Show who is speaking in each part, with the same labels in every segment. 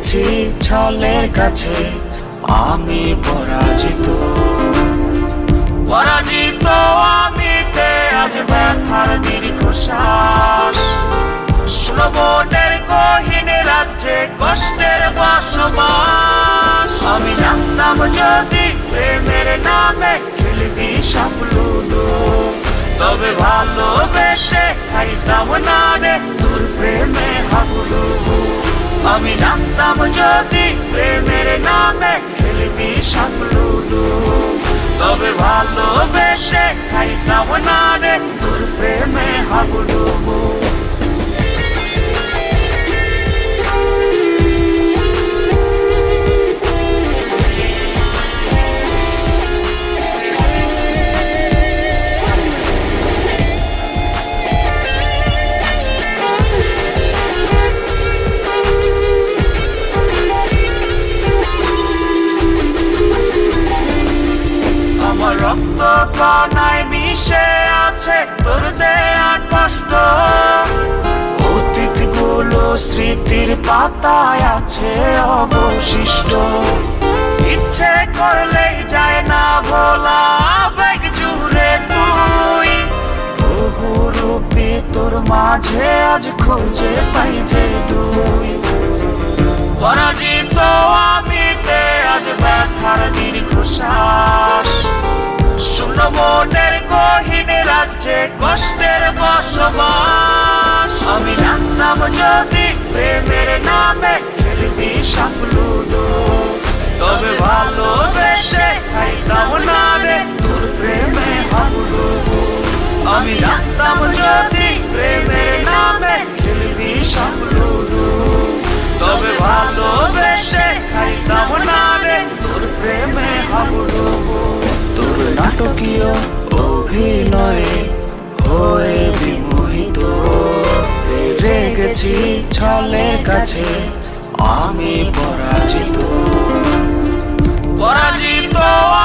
Speaker 1: গেছি ছলের কাছে, আমি পরাজিত। পরাজিত আমিতে আজ ব্যথার দীর্ঘশ্বাস। শ্রবণের গহীন রাজ্যে কষ্টের বসবাস। আমি জানতাম যদি প্রেমের নামে খেলবি সব লুডো, তবে ভালোবেসে খাইতাম না রে তোর প্রেমে হাবুডুবু। আমি জানতাম যদি প্রেমের নামে খেলবি সব লুডো, তবে ভালোবেসে খাইতাম না রে তোর প্রেমে হাবুডুবু। রক্ত কণায় মিশে আছে তোর দেয়া কষ্ট। অতীত গুলো স্মৃতির পাতায় আছে অবশিষ্ট। ইচ্ছে করলেই যায় না ভোলা আবেগ জুড়ে তুই। বহুরূপী তোর মাঝে আজ খুঁজে পাই যে তুই। পরাজিত আমিতে আজ ব্যথার দীর্ঘশ্বাস। শূন্য মনের গহীন রাজ্যে কষ্টের বসবাস। আমি জানতাম যদি প্রেমের নামে খেলবি সব লুডো, তবে ভালোবেসে খাইতাম না রে তোর প্রেমে হাবুডুবু। আমি জানতাম যদি প্রেমের নামে খেলবি সব লুডো, তবে ভালোবেসে খাইতাম না রে তোর প্রেমে হাবুডুবু। তোর নাটকীয় অভিনয়ে হয়ে বিমোহিত, হেরে গেছি ছলের কাছে, আমি পরাজিত। পরাজিত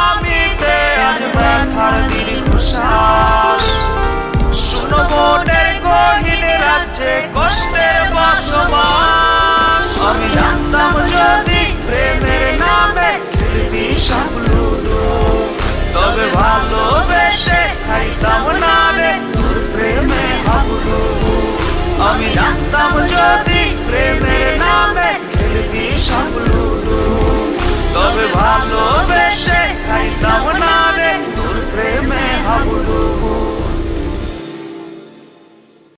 Speaker 1: আমিতে আজ ব্যথার দীর্ঘশ্বাস। শূন্য মনের গহীন রাজ্যে কষ্টের বসবাস। আমি জানতাম যদি প্রেমের নামে খেলবি সব লুডো, তবে ভালোবেসে খাইতাম না রে তোর প্রেমে হাবুডুবু। আমি জানতাম যদি প্রেমের নামে খেলবি সব লুডো, তবে ভালো